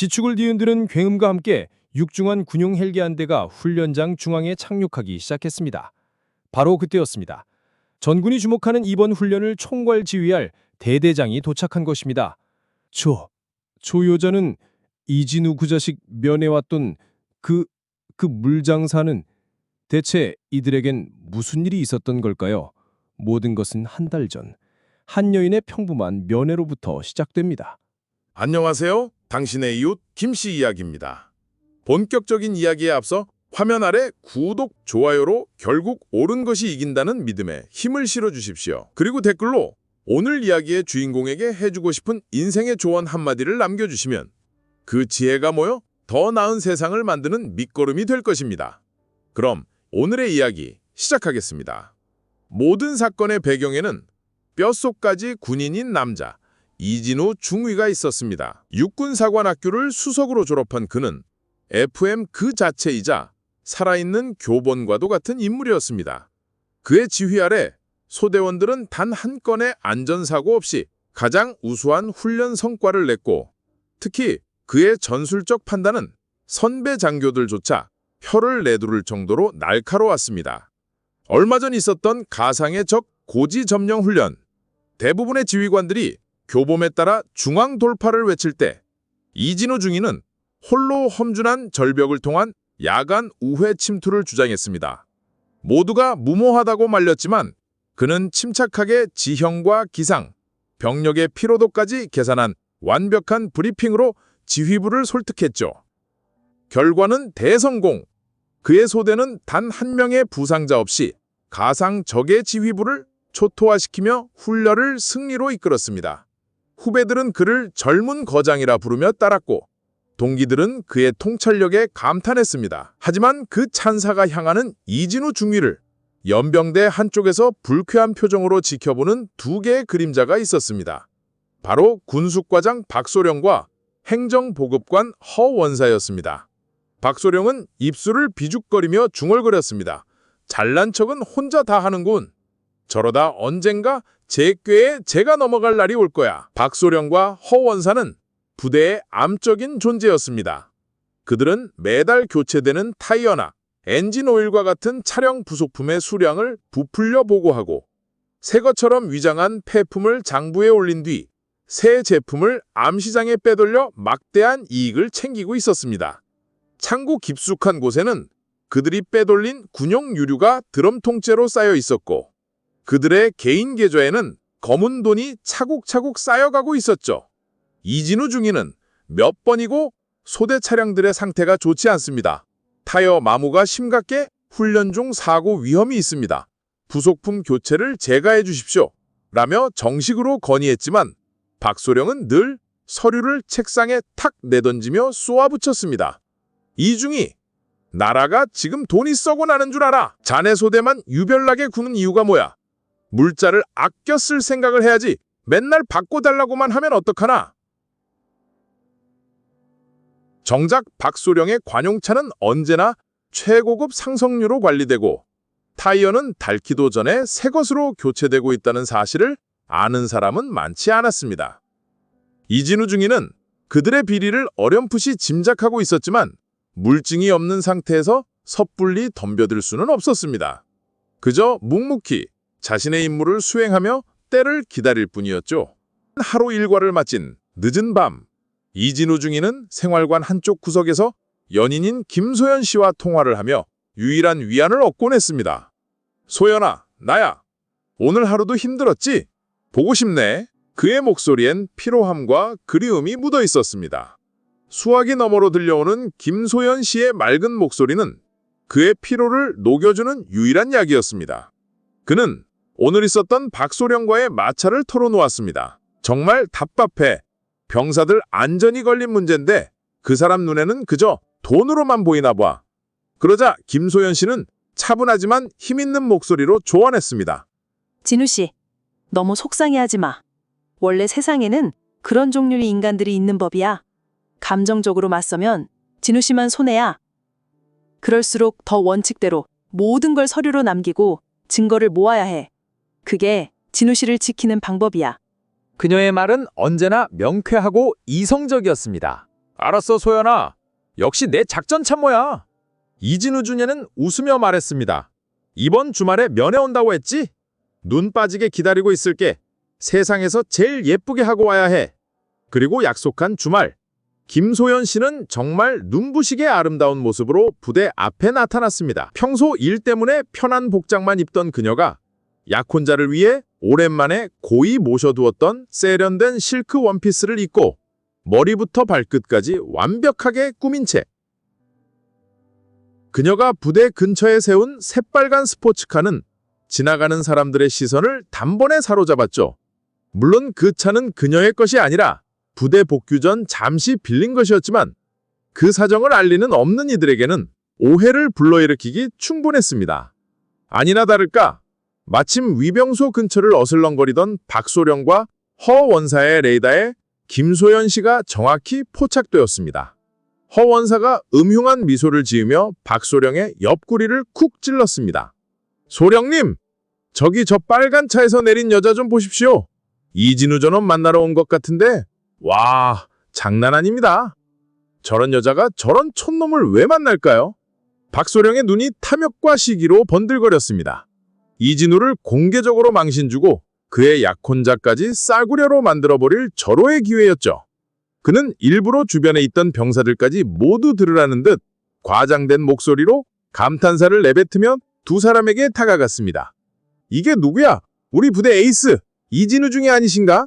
지축을 뒤흔드는 굉음과 함께 육중한 군용 헬기 한 대가 훈련장 중앙에 착륙하기 시작했습니다. 바로 그때였습니다. 전군이 주목하는 이번 훈련을 총괄 지휘할 대대장이 도착한 것입니다. 저 여자는 이진우 그 자식 면회왔던 그 물장사는 대체 이들에겐 무슨 일이 있었던 걸까요? 모든 것은 한 달 전 한 여인의 평범한 면회로부터 시작됩니다. 안녕하세요. 당신의 이웃 김씨 이야기입니다. 본격적인 이야기에 앞서 화면 아래 구독, 좋아요로 결국 옳은 것이 이긴다는 믿음에 힘을 실어주십시오. 그리고 댓글로 오늘 이야기의 주인공에게 해주고 싶은 인생의 조언 한마디를 남겨주시면 그 지혜가 모여 더 나은 세상을 만드는 밑거름이 될 것입니다. 그럼 오늘의 이야기 시작하겠습니다. 모든 사건의 배경에는 뼛속까지 군인인 남자 이진우 중위가 있었습니다. 육군사관학교를 수석으로 졸업한 그는 FM 그 자체이자 살아있는 교본과도 같은 인물이었습니다. 그의 지휘 아래 소대원들은 단 한 건의 안전사고 없이 가장 우수한 훈련 성과를 냈고 특히 그의 전술적 판단은 선배 장교들조차 혀를 내두를 정도로 날카로웠습니다. 얼마 전 있었던 가상의 적 고지 점령 훈련. 대부분의 지휘관들이 교범에 따라 중앙 돌파를 외칠 때 이진우 중위는 홀로 험준한 절벽을 통한 야간 우회 침투를 주장했습니다. 모두가 무모하다고 말렸지만 그는 침착하게 지형과 기상, 병력의 피로도까지 계산한 완벽한 브리핑으로 지휘부를 설득했죠. 결과는 대성공. 그의 소대는 단 한 명의 부상자 없이 가상 적의 지휘부를 초토화시키며 훈련을 승리로 이끌었습니다. 후배들은 그를 젊은 거장이라 부르며 따랐고 동기들은 그의 통찰력에 감탄했습니다. 하지만 그 찬사가 향하는 이진우 중위를 연병대 한쪽에서 불쾌한 표정으로 지켜보는 두 개의 그림자가 있었습니다. 바로 군수과장 박소령과 행정보급관 허원사였습니다. 박소령은 입술을 비죽거리며 중얼거렸습니다. 잘난 척은 혼자 다 하는군. 저러다 언젠가 제 꾀에 제가 넘어갈 날이 올 거야. 박소령과 허원사는 부대의 암적인 존재였습니다. 그들은 매달 교체되는 타이어나 엔진 오일과 같은 차량 부속품의 수량을 부풀려 보고하고 새 것처럼 위장한 폐품을 장부에 올린 뒤 새 제품을 암시장에 빼돌려 막대한 이익을 챙기고 있었습니다. 창고 깊숙한 곳에는 그들이 빼돌린 군용 유류가 드럼통째로 쌓여 있었고 그들의 개인 계좌에는 검은 돈이 차곡차곡 쌓여가고 있었죠. 이진우 중위는 몇 번이고 소대 차량들의 상태가 좋지 않습니다. 타이어 마모가 심각해 훈련 중 사고 위험이 있습니다. 부속품 교체를 제가 해주십시오. 라며 정식으로 건의했지만 박소령은 늘 서류를 책상에 탁 내던지며 쏘아붙였습니다. 이중위, 나라가 지금 돈이 썩어 나는 줄 알아. 자네 소대만 유별나게 구는 이유가 뭐야? 물자를 아껴 쓸 생각을 해야지 맨날 바꿔달라고만 하면 어떡하나? 정작 박소령의 관용차는 언제나 최고급 상성류로 관리되고 타이어는 닳기도 전에 새 것으로 교체되고 있다는 사실을 아는 사람은 많지 않았습니다. 이진우 중위는 그들의 비리를 어렴풋이 짐작하고 있었지만 물증이 없는 상태에서 섣불리 덤벼들 수는 없었습니다. 그저 묵묵히 자신의 임무를 수행하며 때를 기다릴 뿐이었죠. 하루 일과를 마친 늦은 밤, 이진우 중위는 생활관 한쪽 구석에서 연인인 김소연 씨와 통화를 하며 유일한 위안을 얻곤 했습니다. 소연아, 나야. 오늘 하루도 힘들었지? 보고 싶네. 그의 목소리엔 피로함과 그리움이 묻어 있었습니다. 수화기 너머로 들려오는 김소연 씨의 맑은 목소리는 그의 피로를 녹여주는 유일한 약이었습니다. 그는 오늘 있었던 박소령과의 마찰을 털어놓았습니다. 정말 답답해. 병사들 안전이 걸린 문제인데 그 사람 눈에는 그저 돈으로만 보이나 봐. 그러자 김소연 씨는 차분하지만 힘있는 목소리로 조언했습니다. 진우 씨, 너무 속상해하지 마. 원래 세상에는 그런 종류의 인간들이 있는 법이야. 감정적으로 맞서면 진우 씨만 손해야. 그럴수록 더 원칙대로 모든 걸 서류로 남기고 증거를 모아야 해. 그게 진우 씨를 지키는 방법이야. 그녀의 말은 언제나 명쾌하고 이성적이었습니다. 알았어, 소연아. 역시 내 작전 참모야. 이진우 주녀는 웃으며 말했습니다. 이번 주말에 면회 온다고 했지? 눈 빠지게 기다리고 있을게. 세상에서 제일 예쁘게 하고 와야 해. 그리고 약속한 주말. 김소연 씨는 정말 눈부시게 아름다운 모습으로 부대 앞에 나타났습니다. 평소 일 때문에 편한 복장만 입던 그녀가 약혼자를 위해 오랜만에 고이 모셔두었던 세련된 실크 원피스를 입고 머리부터 발끝까지 완벽하게 꾸민 채 그녀가 부대 근처에 세운 새빨간 스포츠카는 지나가는 사람들의 시선을 단번에 사로잡았죠. 물론 그 차는 그녀의 것이 아니라 부대 복귀 전 잠시 빌린 것이었지만 그 사정을 알리는 없는 이들에게는 오해를 불러일으키기 충분했습니다. 아니나 다를까 마침 위병소 근처를 어슬렁거리던 박소령과 허 원사의 레이더에 김소연 씨가 정확히 포착되었습니다. 허 원사가 음흉한 미소를 지으며 박소령의 옆구리를 쿡 찔렀습니다. 소령님, 저기 저 빨간 차에서 내린 여자 좀 보십시오. 이진우 전원 만나러 온 것 같은데 와, 장난 아닙니다. 저런 여자가 저런 촌놈을 왜 만날까요? 박소령의 눈이 탐욕과 시기로 번들거렸습니다. 이진우를 공개적으로 망신주고 그의 약혼자까지 싸구려로 만들어버릴 절호의 기회였죠. 그는 일부러 주변에 있던 병사들까지 모두 들으라는 듯 과장된 목소리로 감탄사를 내뱉으며 두 사람에게 다가갔습니다. 이게 누구야? 우리 부대 에이스 이진우 중이 아니신가?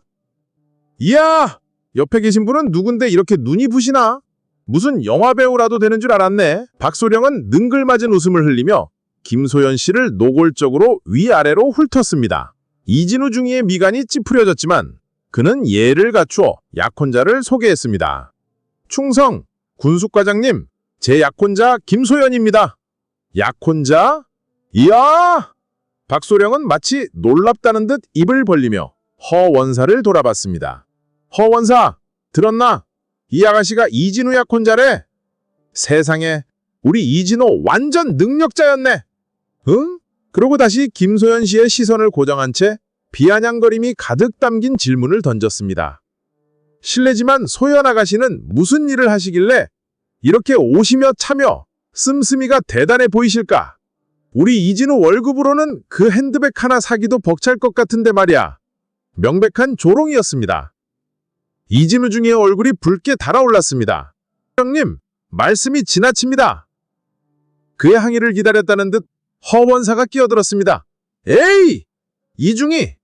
이야! 옆에 계신 분은 누군데 이렇게 눈이 부시나? 무슨 영화배우라도 되는 줄 알았네. 박소령은 능글맞은 웃음을 흘리며 김소연 씨를 노골적으로 위아래로 훑었습니다. 이진우 중이의 미간이 찌푸려졌지만 그는 예를 갖추어 약혼자를 소개했습니다. 충성, 군숙과장님, 제 약혼자 김소연입니다. 약혼자? 이야! 박소령은 마치 놀랍다는 듯 입을 벌리며 허 원사를 돌아봤습니다. 허 원사, 들었나? 이 아가씨가 이진우 약혼자래. 세상에, 우리 이진우 완전 능력자였네. 응? 그러고 다시 김소연 씨의 시선을 고정한 채 비아냥거림이 가득 담긴 질문을 던졌습니다. 실례지만 소연 아가씨는 무슨 일을 하시길래 이렇게 오시며 차며 씀씀이가 대단해 보이실까? 우리 이진우 월급으로는 그 핸드백 하나 사기도 벅찰 것 같은데 말이야. 명백한 조롱이었습니다. 이진우 중의 얼굴이 붉게 달아올랐습니다. 형님, 말씀이 지나칩니다. 그의 항의를 기다렸다는 듯 허원사가 끼어들었습니다. 에이! 이중이!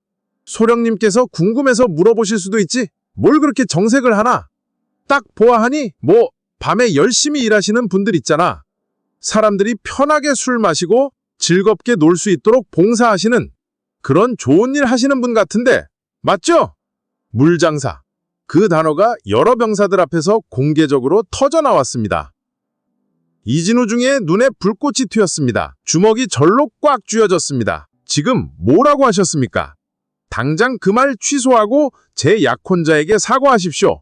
소령님께서 궁금해서 물어보실 수도 있지. 뭘 그렇게 정색을 하나? 딱 보아하니 밤에 열심히 일하시는 분들 있잖아. 사람들이 편하게 술 마시고 즐겁게 놀 수 있도록 봉사하시는 그런 좋은 일 하시는 분 같은데 맞죠? 물장사. 그 단어가 여러 병사들 앞에서 공개적으로 터져나왔습니다. 이진우 중에 눈에 불꽃이 튀었습니다. 주먹이 절로 꽉 쥐어졌습니다. 지금 뭐라고 하셨습니까? 당장 그 말 취소하고 제 약혼자에게 사과하십시오.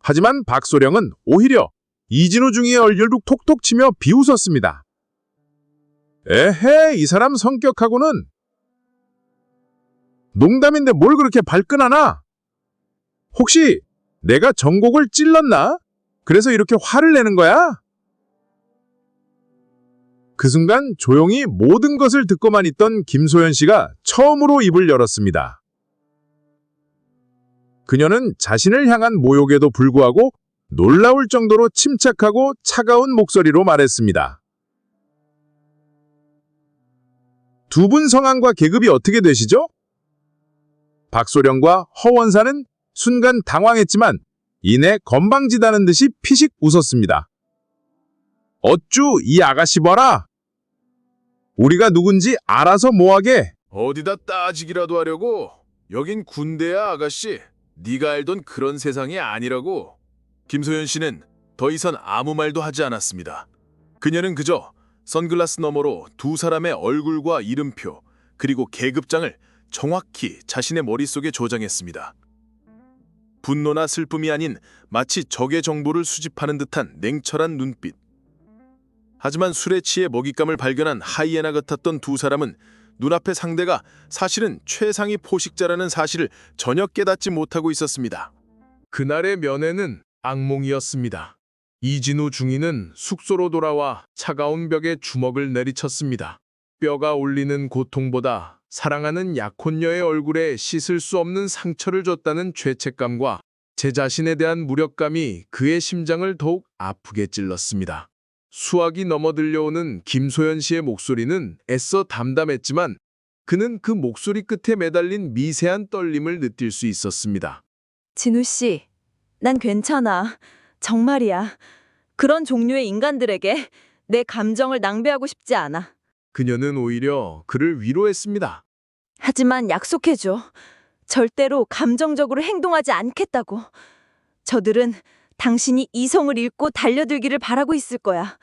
하지만 박소령은 오히려 이진우 중의 얼굴도 톡톡 치며 비웃었습니다. 에헤, 이 사람 성격하고는 농담인데 뭘 그렇게 발끈하나? 혹시 내가 전곡을 찔렀나? 그래서 이렇게 화를 내는 거야? 그 순간 조용히 모든 것을 듣고만 있던 김소연 씨가 처음으로 입을 열었습니다. 그녀는 자신을 향한 모욕에도 불구하고 놀라울 정도로 침착하고 차가운 목소리로 말했습니다. 두 분 성함과 계급이 어떻게 되시죠? 박소령과 허원사는 순간 당황했지만 이내 건방지다는 듯이 피식 웃었습니다. 어쭈 이 아가씨 봐라. 우리가 누군지 알아서 뭐하게. 어디다 따지기라도 하려고? 여긴 군대야, 아가씨. 네가 알던 그런 세상이 아니라고. 김소연 씨는 더 이상 아무 말도 하지 않았습니다. 그녀는 그저 선글라스 너머로 두 사람의 얼굴과 이름표 그리고 계급장을 정확히 자신의 머릿속에 저장했습니다. 분노나 슬픔이 아닌 마치 적의 정보를 수집하는 듯한 냉철한 눈빛. 하지만 술에 취해 먹잇감을 발견한 하이에나 같았던 두 사람은 눈앞의 상대가 사실은 최상위 포식자라는 사실을 전혀 깨닫지 못하고 있었습니다. 그날의 면회는 악몽이었습니다. 이진우 중위는 숙소로 돌아와 차가운 벽에 주먹을 내리쳤습니다. 뼈가 울리는 고통보다 사랑하는 약혼녀의 얼굴에 씻을 수 없는 상처를 줬다는 죄책감과 제 자신에 대한 무력감이 그의 심장을 더욱 아프게 찔렀습니다. 수학이 넘어 들려오는 김소연 씨의 목소리는 애써 담담했지만 그는 그 목소리 끝에 매달린 미세한 떨림을 느낄 수 있었습니다. 진우 씨, 난 괜찮아. 정말이야. 그런 종류의 인간들에게 내 감정을 낭비하고 싶지 않아. 그녀는 오히려 그를 위로했습니다. 하지만 약속해줘. 절대로 감정적으로 행동하지 않겠다고. 저들은 당신이 이성을 잃고 달려들기를 바라고 있을 거야.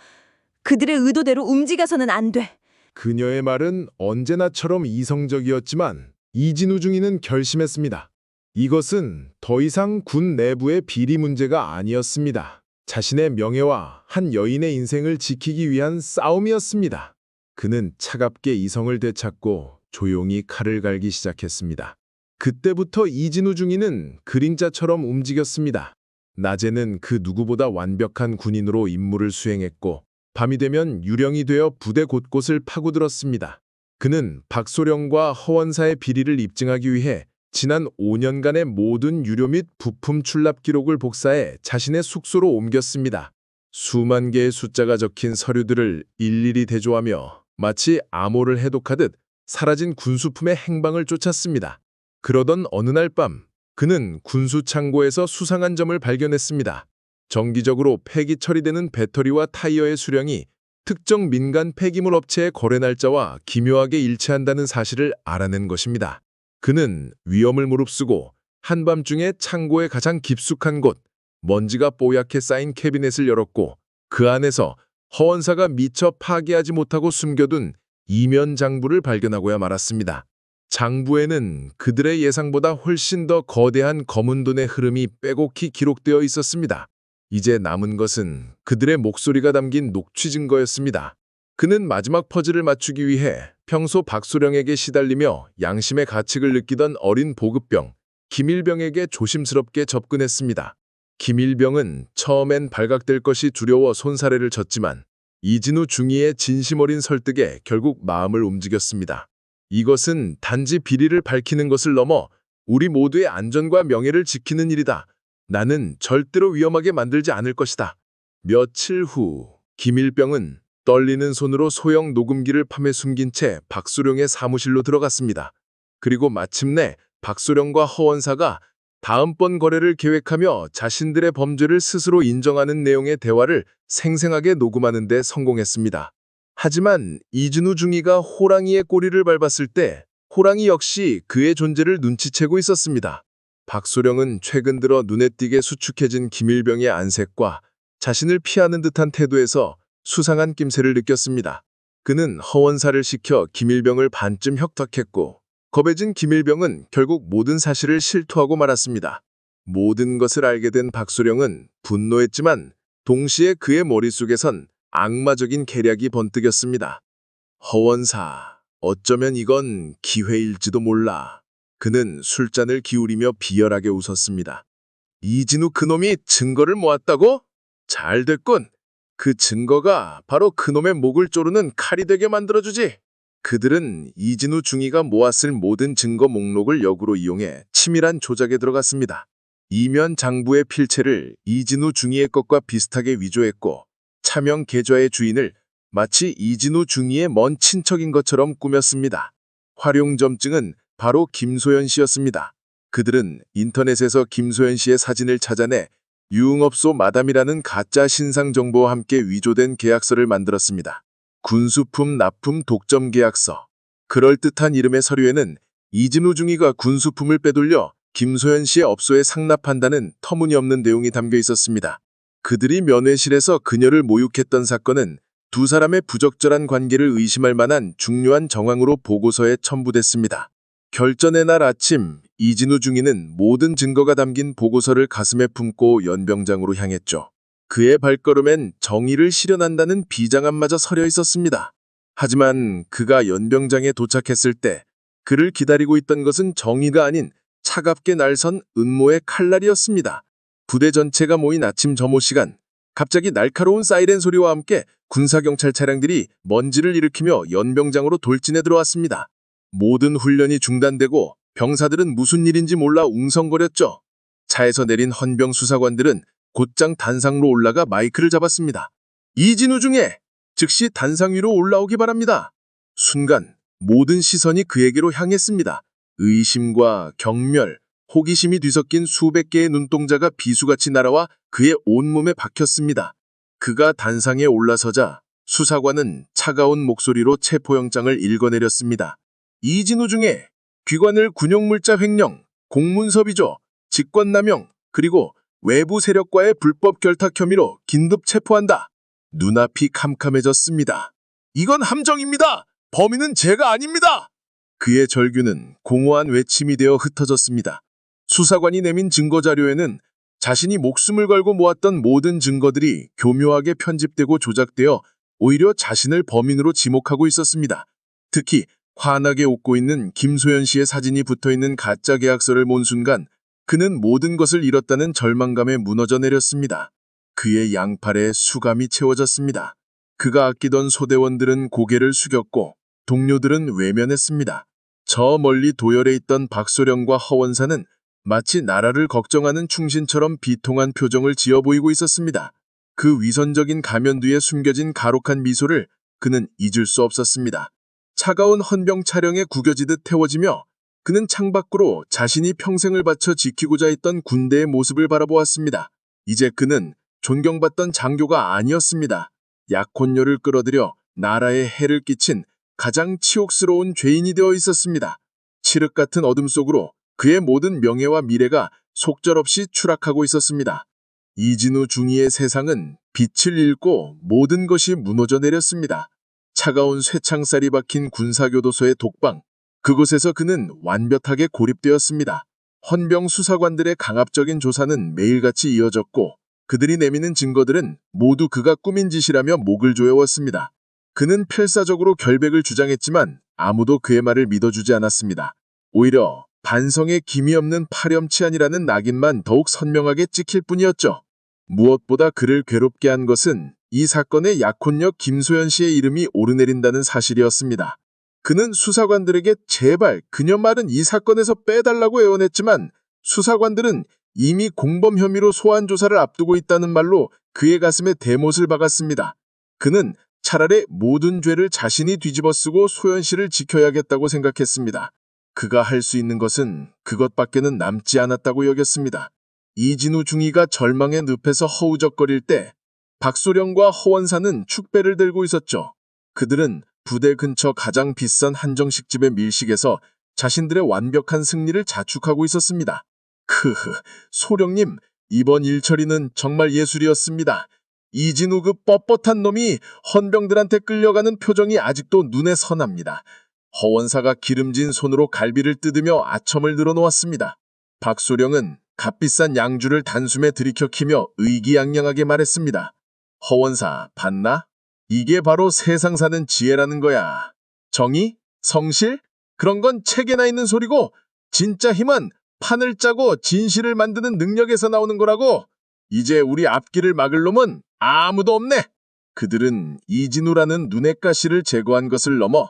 그들의 의도대로 움직여서는 안 돼. 그녀의 말은 언제나처럼 이성적이었지만 이진우 중위는 결심했습니다. 이것은 더 이상 군 내부의 비리 문제가 아니었습니다. 자신의 명예와 한 여인의 인생을 지키기 위한 싸움이었습니다. 그는 차갑게 이성을 되찾고 조용히 칼을 갈기 시작했습니다. 그때부터 이진우 중위는 그림자처럼 움직였습니다. 낮에는 그 누구보다 완벽한 군인으로 임무를 수행했고 밤이 되면 유령이 되어 부대 곳곳을 파고들었습니다. 그는 박소령과 허원사의 비리를 입증하기 위해 지난 5년간의 모든 유료 및 부품 출납 기록을 복사해 자신의 숙소로 옮겼습니다. 수만 개의 숫자가 적힌 서류들을 일일이 대조하며 마치 암호를 해독하듯 사라진 군수품의 행방을 쫓았습니다. 그러던 어느 날 밤, 그는 군수 창고에서 수상한 점을 발견했습니다. 정기적으로 폐기 처리되는 배터리와 타이어의 수량이 특정 민간 폐기물 업체의 거래 날짜와 기묘하게 일치한다는 사실을 알아낸 것입니다. 그는 위험을 무릅쓰고 한밤중에 창고의 가장 깊숙한 곳, 먼지가 뽀얗게 쌓인 캐비넷을 열었고 그 안에서 허원사가 미처 파괴하지 못하고 숨겨둔 이면 장부를 발견하고야 말았습니다. 장부에는 그들의 예상보다 훨씬 더 거대한 검은 돈의 흐름이 빼곡히 기록되어 있었습니다. 이제 남은 것은 그들의 목소리가 담긴 녹취 증거였습니다. 그는 마지막 퍼즐을 맞추기 위해 평소 박소령에게 시달리며 양심의 가책을 느끼던 어린 보급병, 김일병에게 조심스럽게 접근했습니다. 김일병은 처음엔 발각될 것이 두려워 손사래를 쳤지만 이진우 중위의 진심 어린 설득에 결국 마음을 움직였습니다. 이것은 단지 비리를 밝히는 것을 넘어 우리 모두의 안전과 명예를 지키는 일이다. 나는 절대로 위험하게 만들지 않을 것이다. 며칠 후 김일병은 떨리는 손으로 소형 녹음기를 판에 숨긴 채 박소령의 사무실로 들어갔습니다. 그리고 마침내 박소령과 허원사가 다음번 거래를 계획하며 자신들의 범죄를 스스로 인정하는 내용의 대화를 생생하게 녹음하는 데 성공했습니다. 하지만 이진우 중위가 호랑이의 꼬리를 밟았을 때 호랑이 역시 그의 존재를 눈치채고 있었습니다. 박소령은 최근 들어 눈에 띄게 수축해진 김일병의 안색과 자신을 피하는 듯한 태도에서 수상한 낌새를 느꼈습니다. 그는 허원사를 시켜 김일병을 반쯤 혁탁했고 겁해진 김일병은 결국 모든 사실을 실토하고 말았습니다. 모든 것을 알게 된 박소령은 분노했지만 동시에 그의 머릿속에선 악마적인 계략이 번뜩였습니다. 허원사, 어쩌면 이건 기회일지도 몰라. 그는 술잔을 기울이며 비열하게 웃었습니다. 이진우 그놈이 증거를 모았다고? 잘 됐군. 그 증거가 바로 그놈의 목을 조르는 칼이 되게 만들어주지. 그들은 이진우 중위가 모았을 모든 증거 목록을 역으로 이용해 치밀한 조작에 들어갔습니다. 이면 장부의 필체를 이진우 중위의 것과 비슷하게 위조했고 차명 계좌의 주인을 마치 이진우 중위의 먼 친척인 것처럼 꾸몄습니다. 활용점증은 바로 김소연 씨였습니다. 그들은 인터넷에서 김소연 씨의 사진을 찾아내 유흥업소 마담이라는 가짜 신상 정보와 함께 위조된 계약서를 만들었습니다. 군수품 납품 독점 계약서. 그럴듯한 이름의 서류에는 이진우 중위가 군수품을 빼돌려 김소연 씨의 업소에 상납한다는 터무니없는 내용이 담겨 있었습니다. 그들이 면회실에서 그녀를 모욕했던 사건은 두 사람의 부적절한 관계를 의심할 만한 중요한 정황으로 보고서에 첨부됐습니다. 결전의 날 아침, 이진우 중위는 모든 증거가 담긴 보고서를 가슴에 품고 연병장으로 향했죠. 그의 발걸음엔 정의를 실현한다는 비장함마저 서려 있었습니다. 하지만 그가 연병장에 도착했을 때 그를 기다리고 있던 것은 정의가 아닌 차갑게 날선 음모의 칼날이었습니다. 부대 전체가 모인 아침 점호 시간, 갑자기 날카로운 사이렌 소리와 함께 군사경찰 차량들이 먼지를 일으키며 연병장으로 돌진해 들어왔습니다. 모든 훈련이 중단되고 병사들은 무슨 일인지 몰라 웅성거렸죠. 차에서 내린 헌병 수사관들은 곧장 단상로 올라가 마이크를 잡았습니다. 이진우 중에 즉시 단상 위로 올라오기 바랍니다. 순간 모든 시선이 그에게로 향했습니다. 의심과 경멸, 호기심이 뒤섞인 수백 개의 눈동자가 비수같이 날아와 그의 온몸에 박혔습니다. 그가 단상에 올라서자 수사관은 차가운 목소리로 체포영장을 읽어내렸습니다. 이진우 중에 귀관을 군용물자 횡령, 공문서비조, 직권남용, 그리고 외부 세력과의 불법 결탁 혐의로 긴급 체포한다. 눈앞이 캄캄해졌습니다. 이건 함정입니다. 범인은 제가 아닙니다. 그의 절규는 공허한 외침이 되어 흩어졌습니다. 수사관이 내민 증거자료에는 자신이 목숨을 걸고 모았던 모든 증거들이 교묘하게 편집되고 조작되어 오히려 자신을 범인으로 지목하고 있었습니다. 특히 환하게 웃고 있는 김소연 씨의 사진이 붙어있는 가짜 계약서를 본 순간 그는 모든 것을 잃었다는 절망감에 무너져 내렸습니다. 그의 양팔에 수감이 채워졌습니다. 그가 아끼던 소대원들은 고개를 숙였고 동료들은 외면했습니다. 저 멀리 도열해 있던 박소령과 허원사는 마치 나라를 걱정하는 충신처럼 비통한 표정을 지어 보이고 있었습니다. 그 위선적인 가면 뒤에 숨겨진 가혹한 미소를 그는 잊을 수 없었습니다. 차가운 헌병 차량에 구겨지듯 태워지며 그는 창밖으로 자신이 평생을 바쳐 지키고자 했던 군대의 모습을 바라보았습니다. 이제 그는 존경받던 장교가 아니었습니다. 약혼녀를 끌어들여 나라에 해를 끼친 가장 치욕스러운 죄인이 되어 있었습니다. 칠흑 같은 어둠 속으로 그의 모든 명예와 미래가 속절없이 추락하고 있었습니다. 이진우 중위의 세상은 빛을 잃고 모든 것이 무너져 내렸습니다. 차가운 쇠창살이 박힌 군사교도소의 독방, 그곳에서 그는 완벽하게 고립되었습니다. 헌병 수사관들의 강압적인 조사는 매일같이 이어졌고 그들이 내미는 증거들은 모두 그가 꾸민 짓이라며 목을 조여왔습니다. 그는 필사적으로 결백을 주장했지만 아무도 그의 말을 믿어주지 않았습니다. 오히려 반성에 기미 없는 파렴치한이라는 낙인만 더욱 선명하게 찍힐 뿐이었죠. 무엇보다 그를 괴롭게 한 것은 이 사건의 약혼녀 김소연 씨의 이름이 오르내린다는 사실이었습니다. 그는 수사관들에게 제발 그녀 말은 이 사건에서 빼달라고 애원했지만 수사관들은 이미 공범 혐의로 소환 조사를 앞두고 있다는 말로 그의 가슴에 대못을 박았습니다. 그는 차라리 모든 죄를 자신이 뒤집어쓰고 소연 씨를 지켜야겠다고 생각했습니다. 그가 할 수 있는 것은 그것밖에는 남지 않았다고 여겼습니다. 이진우 중위가 절망의 늪에서 허우적거릴 때 박소령과 허원사는 축배를 들고 있었죠. 그들은 부대 근처 가장 비싼 한정식집의 밀식에서 자신들의 완벽한 승리를 자축하고 있었습니다. 크흐, 소령님, 이번 일처리는 정말 예술이었습니다. 이진우 그 뻣뻣한 놈이 헌병들한테 끌려가는 표정이 아직도 눈에 선합니다. 허원사가 기름진 손으로 갈비를 뜯으며 아첨을 늘어놓았습니다. 박소령은 값비싼 양주를 단숨에 들이켜 키며 의기양양하게 말했습니다. 허원사, 봤나? 이게 바로 세상 사는 지혜라는 거야. 정의? 성실? 그런 건 책에나 있는 소리고 진짜 힘은 판을 짜고 진실을 만드는 능력에서 나오는 거라고. 이제 우리 앞길을 막을 놈은 아무도 없네. 그들은 이진우라는 눈엣가시를 제거한 것을 넘어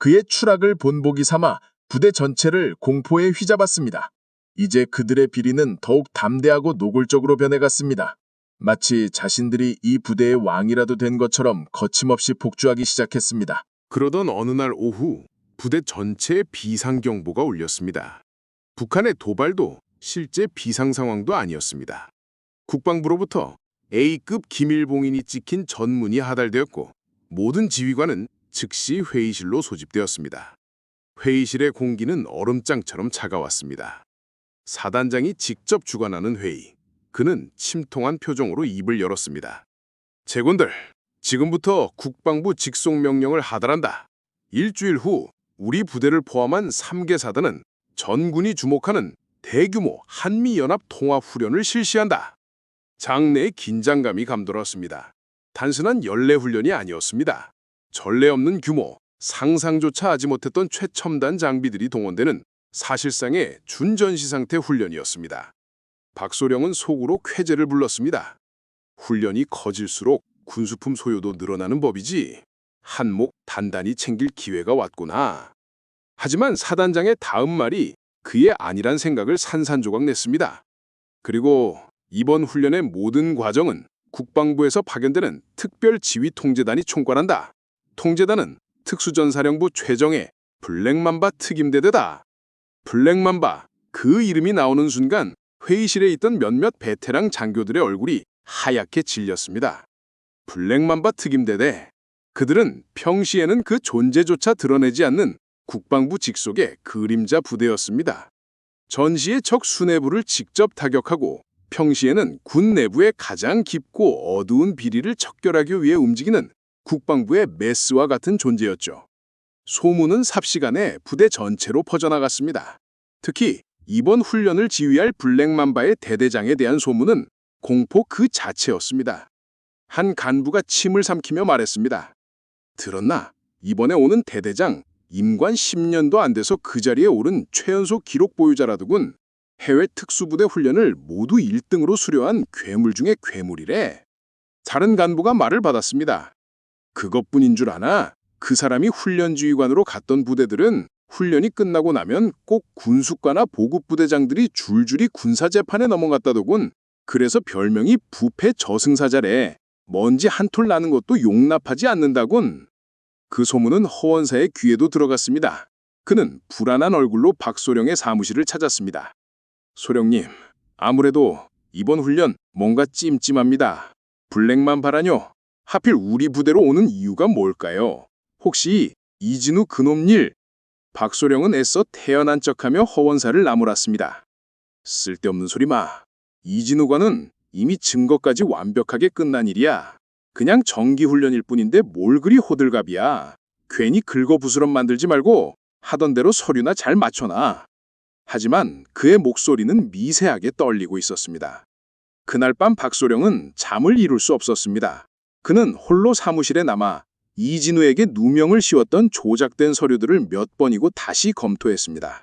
그의 추락을 본보기 삼아 부대 전체를 공포에 휘잡았습니다. 이제 그들의 비리는 더욱 담대하고 노골적으로 변해갔습니다. 마치 자신들이 이 부대의 왕이라도 된 것처럼 거침없이 폭주하기 시작했습니다. 그러던 어느 날 오후 부대 전체에 비상경보가 울렸습니다. 북한의 도발도 실제 비상 상황도 아니었습니다. 국방부로부터 A급 기밀봉인이 찍힌 전문이 하달되었고 모든 지휘관은 즉시 회의실로 소집되었습니다. 회의실의 공기는 얼음장처럼 차가웠습니다. 사단장이 직접 주관하는 회의. 그는 침통한 표정으로 입을 열었습니다. 제군들, 지금부터 국방부 직속명령을 하달한다. 일주일 후 우리 부대를 포함한 3개 사단은 전군이 주목하는 대규모 한미연합통합훈련을 실시한다. 장내에 긴장감이 감돌았습니다. 단순한 연례훈련이 아니었습니다. 전례 없는 규모, 상상조차 하지 못했던 최첨단 장비들이 동원되는 사실상의 준전시 상태 훈련이었습니다. 박소령은 속으로 쾌재를 불렀습니다. 훈련이 커질수록 군수품 소요도 늘어나는 법이지. 한몫 단단히 챙길 기회가 왔구나. 하지만 사단장의 다음 말이 그의 아니란 생각을 산산조각 냈습니다. 그리고 이번 훈련의 모든 과정은 국방부에서 파견되는 특별지휘통제단이 총괄한다. 통제단은 특수전사령부 최정예 블랙맘바 특임대대다. 블랙맘바, 그 이름이 나오는 순간 회의실에 있던 몇몇 베테랑 장교들의 얼굴이 하얗게 질렸습니다. 블랙맘바 특임대대. 그들은 평시에는 그 존재조차 드러내지 않는 국방부 직속의 그림자 부대였습니다. 전시의 적 수뇌부를 직접 타격하고 평시에는 군 내부의 가장 깊고 어두운 비리를 척결하기 위해 움직이는 국방부의 메스와 같은 존재였죠. 소문은 삽시간에 부대 전체로 퍼져나갔습니다. 특히 이번 훈련을 지휘할 블랙맘바의 대대장에 대한 소문은 공포 그 자체였습니다. 한 간부가 침을 삼키며 말했습니다. 들었나? 이번에 오는 대대장 임관 10년도 안 돼서 그 자리에 오른 최연소 기록 보유자라더군. 해외 특수부대 훈련을 모두 1등으로 수료한 괴물 중에 괴물이래. 다른 간부가 말을 받았습니다. 그것뿐인 줄 아나? 그 사람이 훈련지휘관으로 갔던 부대들은 훈련이 끝나고 나면 꼭 군수과나 보급부대장들이 줄줄이 군사재판에 넘어갔다더군. 그래서 별명이 부패 저승사자래. 먼지 한 톨 나는 것도 용납하지 않는다군. 그 소문은 허원사의 귀에도 들어갔습니다. 그는 불안한 얼굴로 박소령의 사무실을 찾았습니다. 소령님, 아무래도 이번 훈련 뭔가 찜찜합니다. 블랙맘바라뇨? 하필 우리 부대로 오는 이유가 뭘까요? 혹시 이진우 그놈 일? 박소령은 애써 태연한 척하며 허원사를 나무랐습니다. 쓸데없는 소리 마. 이진우과는 이미 증거까지 완벽하게 끝난 일이야. 그냥 정기훈련일 뿐인데 뭘 그리 호들갑이야. 괜히 긁어부스럼 만들지 말고 하던 대로 서류나 잘 맞춰놔. 하지만 그의 목소리는 미세하게 떨리고 있었습니다. 그날 밤 박소령은 잠을 이룰 수 없었습니다. 그는 홀로 사무실에 남아 이진우에게 누명을 씌웠던 조작된 서류들을 몇 번이고 다시 검토했습니다.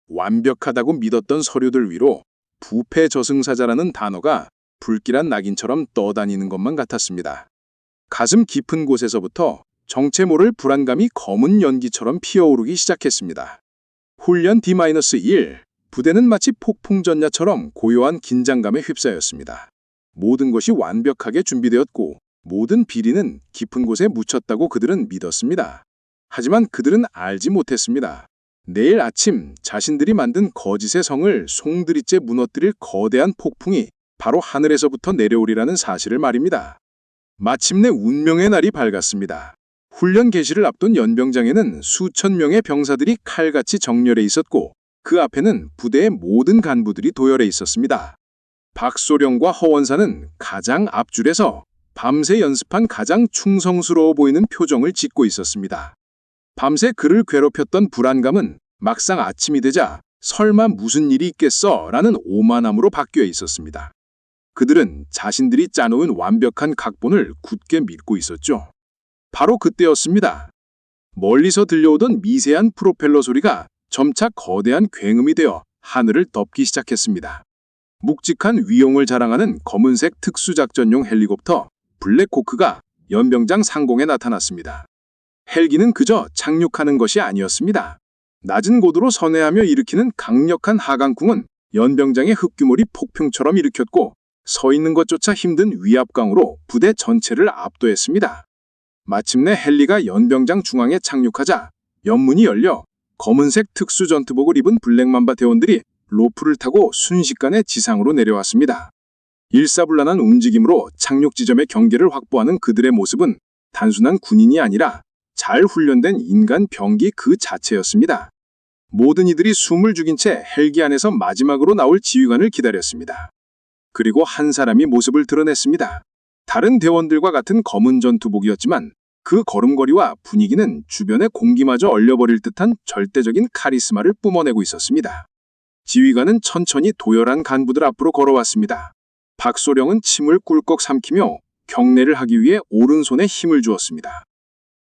완벽하다고 믿었던 서류들 위로 부패 저승사자라는 단어가 불길한 낙인처럼 떠다니는 것만 같았습니다. 가슴 깊은 곳에서부터 정체 모를 불안감이 검은 연기처럼 피어오르기 시작했습니다. 훈련 D-1, 부대는 마치 폭풍전야처럼 고요한 긴장감에 휩싸였습니다. 모든 것이 완벽하게 준비되었고 모든 비리는 깊은 곳에 묻혔다고 그들은 믿었습니다. 하지만 그들은 알지 못했습니다. 내일 아침 자신들이 만든 거짓의 성을 송두리째 무너뜨릴 거대한 폭풍이 바로 하늘에서부터 내려오리라는 사실을 말입니다. 마침내 운명의 날이 밝았습니다. 훈련 개시를 앞둔 연병장에는 수천 명의 병사들이 칼같이 정렬해 있었고 그 앞에는 부대의 모든 간부들이 도열해 있었습니다. 박소령과 허원사는 가장 앞줄에서 밤새 연습한 가장 충성스러워 보이는 표정을 짓고 있었습니다. 밤새 그를 괴롭혔던 불안감은 막상 아침이 되자 설마 무슨 일이 있겠어? 라는 오만함으로 바뀌어 있었습니다. 그들은 자신들이 짜놓은 완벽한 각본을 굳게 믿고 있었죠. 바로 그때였습니다. 멀리서 들려오던 미세한 프로펠러 소리가 점차 거대한 굉음이 되어 하늘을 덮기 시작했습니다. 묵직한 위용을 자랑하는 검은색 특수작전용 헬리콥터 블랙호크가 연병장 상공에 나타났습니다. 헬기는 그저 착륙하는 것이 아니었습니다. 낮은 고도로 선회하며 일으키는 강력한 하강풍은 연병장의 흙규모리 폭풍처럼 일으켰고 서 있는 것조차 힘든 위압강으로 부대 전체를 압도했습니다. 마침내 헬리가 연병장 중앙에 착륙하자 연문이 열려 검은색 특수전투복을 입은 블랙맘바 대원들이 로프를 타고 순식간에 지상으로 내려왔습니다. 일사불란한 움직임으로 착륙 지점의 경계를 확보하는 그들의 모습은 단순한 군인이 아니라 잘 훈련된 인간 병기 그 자체였습니다. 모든 이들이 숨을 죽인 채 헬기 안에서 마지막으로 나올 지휘관을 기다렸습니다. 그리고 한 사람이 모습을 드러냈습니다. 다른 대원들과 같은 검은 전투복이었지만 그 걸음걸이와 분위기는 주변의 공기마저 얼려버릴 듯한 절대적인 카리스마를 뿜어내고 있었습니다. 지휘관은 천천히 도열한 간부들 앞으로 걸어왔습니다. 박소령은 침을 꿀꺽 삼키며 경례를 하기 위해 오른손에 힘을 주었습니다.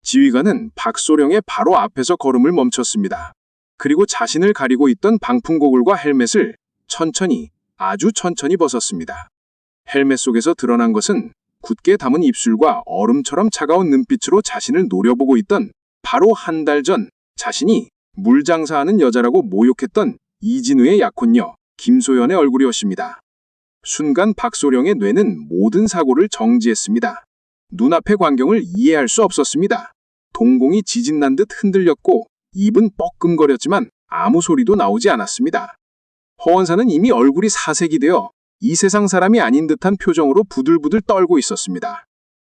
지휘관은 박소령의 바로 앞에서 걸음을 멈췄습니다. 그리고 자신을 가리고 있던 방풍고글과 헬멧을 천천히 아주 천천히 벗었습니다. 헬멧 속에서 드러난 것은 굳게 담은 입술과 얼음처럼 차가운 눈빛으로 자신을 노려보고 있던 바로 한 달 전 자신이 물장사하는 여자라고 모욕했던 이진우의 약혼녀 김소연의 얼굴이었습니다. 순간 박소령의 뇌는 모든 사고를 정지했습니다. 눈앞의 광경을 이해할 수 없었습니다. 동공이 지진난 듯 흔들렸고 입은 뻐끔거렸지만 아무 소리도 나오지 않았습니다. 허원사는 이미 얼굴이 사색이 되어 이 세상 사람이 아닌 듯한 표정으로 부들부들 떨고 있었습니다.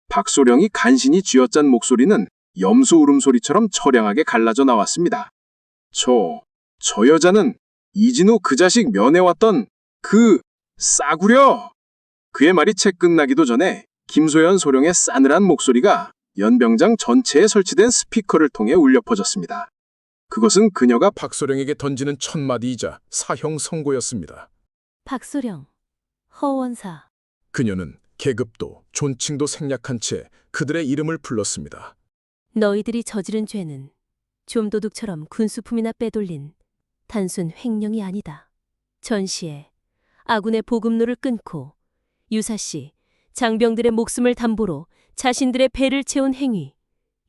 박소령이 간신히 쥐어짠 목소리는 염소 울음소리처럼 처량하게 갈라져 나왔습니다. 저 여자는 이진우 그 자식 면회왔던 그 싸구려! 그의 말이 채 끝나기도 전에 김소연 소령의 싸늘한 목소리가 연병장 전체에 설치된 스피커를 통해 울려 퍼졌습니다. 그것은 그녀가 박소령에게 던지는 첫 마디이자 사형 선고였습니다. 박소령, 허원사. 그녀는 계급도 존칭도 생략한 채 그들의 이름을 불렀습니다. 너희들이 저지른 죄는 좀도둑처럼 군수품이나 빼돌린 단순 횡령이 아니다. 전시에 아군의 보급로를 끊고 유사시 장병들의 목숨을 담보로 자신들의 배를 채운 행위.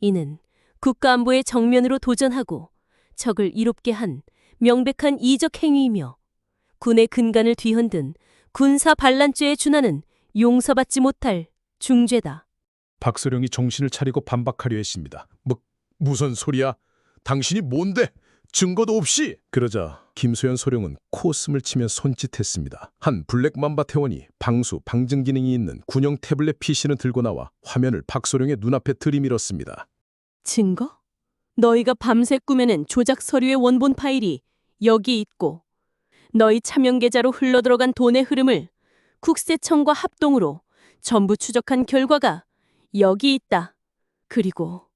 이는 국가안보의 정면으로 도전하고 적을 이롭게 한 명백한 이적 행위이며 군의 근간을 뒤흔든 군사 반란죄에 준하는 용서받지 못할 중죄다. 박소령이 정신을 차리고 반박하려 했습니다. 무슨 소리야? 당신이 뭔데? 증거도 없이? 그러자 김소연 소령은 코웃음을 치며 손짓했습니다. 한 블랙맘바 대원이 방수, 방증 기능이 있는 군용 태블릿 PC를 들고 나와 화면을 박소령의 눈앞에 들이밀었습니다. 증거? 너희가 밤새 꾸며낸 조작 서류의 원본 파일이 여기 있고 너희 차명 계좌로 흘러들어간 돈의 흐름을 국세청과 합동으로 전부 추적한 결과가 여기 있다. 그리고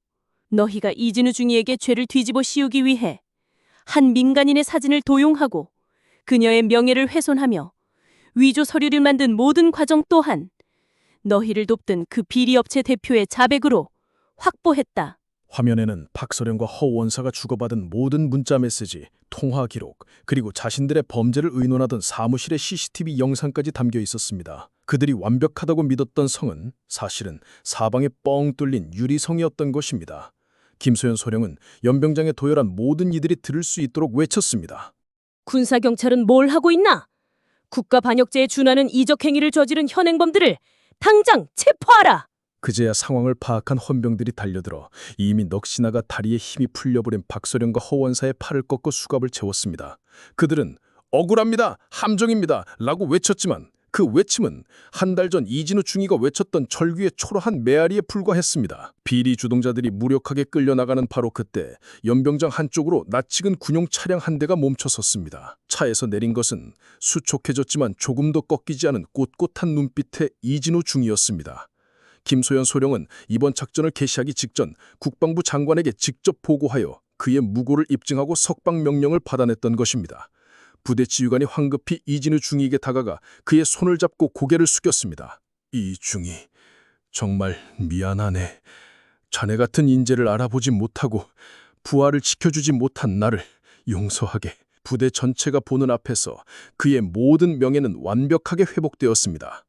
너희가 이진우 중이에게 죄를 뒤집어 씌우기 위해 한 민간인의 사진을 도용하고 그녀의 명예를 훼손하며 위조 서류를 만든 모든 과정 또한 너희를 돕던 그 비리업체 대표의 자백으로 확보했다. 화면에는 박소령과 허 원사가 주고받은 모든 문자 메시지, 통화 기록, 그리고 자신들의 범죄를 의논하던 사무실의 CCTV 영상까지 담겨 있었습니다. 그들이 완벽하다고 믿었던 성은 사실은 사방에 뻥 뚫린 유리성이었던 것입니다. 김소연 소령은 연병장에 도열한 모든 이들이 들을 수 있도록 외쳤습니다. 군사경찰은 뭘 하고 있나? 국가 반역죄에 준하는 이적 행위를 저지른 현행범들을 당장 체포하라! 그제야 상황을 파악한 헌병들이 달려들어 이미 넋이 나가 다리에 힘이 풀려버린 박소령과 허원사의 팔을 꺾고 수갑을 채웠습니다. 그들은 억울합니다, 함정입니다 라고 외쳤지만 그 외침은 한 달 전 이진우 중위가 외쳤던 절규의 초라한 메아리에 불과했습니다. 비리 주동자들이 무력하게 끌려나가는 바로 그때 연병장 한쪽으로 낯익은 군용 차량 한 대가 멈춰섰습니다. 차에서 내린 것은 수척해졌지만 조금도 꺾이지 않은 꼿꼿한 눈빛의 이진우 중위였습니다. 김소연 소령은 이번 작전을 개시하기 직전 국방부 장관에게 직접 보고하여 그의 무고를 입증하고 석방 명령을 받아냈던 것입니다. 부대 지휘관이 황급히 이진우 중위에게 다가가 그의 손을 잡고 고개를 숙였습니다. 이중위, 정말 미안하네. 자네 같은 인재를 알아보지 못하고 부하를 지켜주지 못한 나를 용서하게. 부대 전체가 보는 앞에서 그의 모든 명예는 완벽하게 회복되었습니다.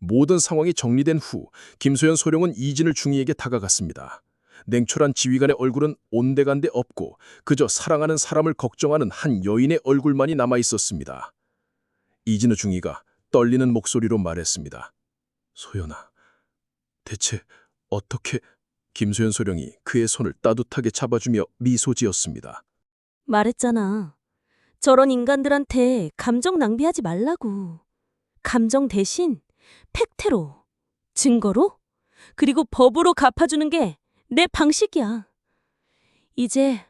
모든 상황이 정리된 후 김소연 소령은 이진우 중위에게 다가갔습니다. 냉철한 지휘관의 얼굴은 온데간데 없고 그저 사랑하는 사람을 걱정하는 한 여인의 얼굴만이 남아있었습니다. 이진우 중위가 떨리는 목소리로 말했습니다. 소연아, 대체 어떻게... 김소연 소령이 그의 손을 따뜻하게 잡아주며 미소 지었습니다. 말했잖아. 저런 인간들한테 감정 낭비하지 말라고. 감정 대신 팩트로, 증거로, 그리고 법으로 갚아주는 게 내 방식이야. 이제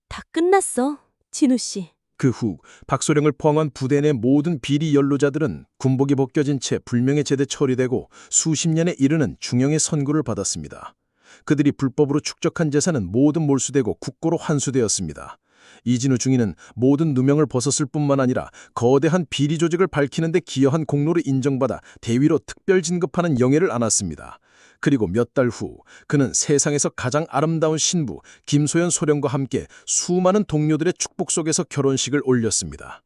다 끝났어, 진우 씨. 그 후 박소령을 포함한 부대 내 모든 비리 연루자들은 군복이 벗겨진 채 불명예 제대 처리되고 수십 년에 이르는 중형의 선고를 받았습니다. 그들이 불법으로 축적한 재산은 모두 몰수되고 국고로 환수되었습니다. 이진우 중위는 모든 누명을 벗었을 뿐만 아니라 거대한 비리 조직을 밝히는 데 기여한 공로를 인정받아 대위로 특별 진급하는 영예를 안았습니다. 그리고 몇 달 후 그는 세상에서 가장 아름다운 신부 김소연 소령과 함께 수많은 동료들의 축복 속에서 결혼식을 올렸습니다.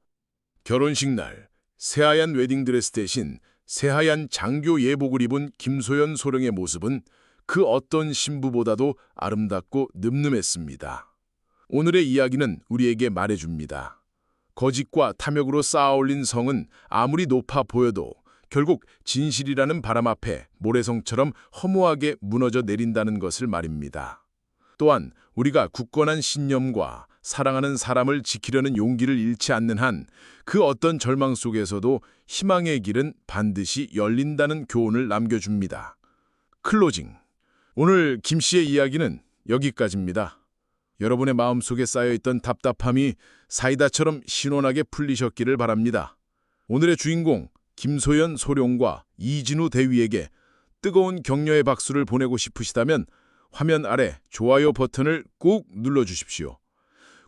결혼식 날 새하얀 웨딩드레스 대신 새하얀 장교 예복을 입은 김소연 소령의 모습은 그 어떤 신부보다도 아름답고 늠름했습니다. 오늘의 이야기는 우리에게 말해줍니다. 거짓과 탐욕으로 쌓아올린 성은 아무리 높아 보여도 결국 진실이라는 바람 앞에 모래성처럼 허무하게 무너져 내린다는 것을 말입니다. 또한 우리가 굳건한 신념과 사랑하는 사람을 지키려는 용기를 잃지 않는 한 그 어떤 절망 속에서도 희망의 길은 반드시 열린다는 교훈을 남겨줍니다. 클로징. 오늘 김 씨의 이야기는 여기까지입니다. 여러분의 마음속에 쌓여있던 답답함이 사이다처럼 신원하게 풀리셨기를 바랍니다. 오늘의 주인공 김소연 소령과 이진우 대위에게 뜨거운 격려의 박수를 보내고 싶으시다면 화면 아래 좋아요 버튼을 꾹 눌러주십시오.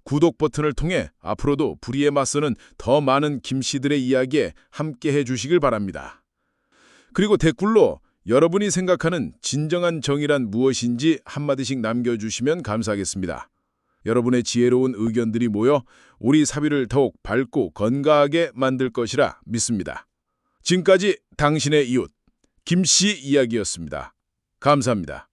구독 버튼을 통해 앞으로도 불의에 맞서는 더 많은 김씨들의 이야기에 함께해 주시길 바랍니다. 그리고 댓글로 여러분이 생각하는 진정한 정의란 무엇인지 한마디씩 남겨주시면 감사하겠습니다. 여러분의 지혜로운 의견들이 모여 우리 사회를 더욱 밝고 건강하게 만들 것이라 믿습니다. 지금까지 당신의 이웃 김씨 이야기였습니다. 감사합니다.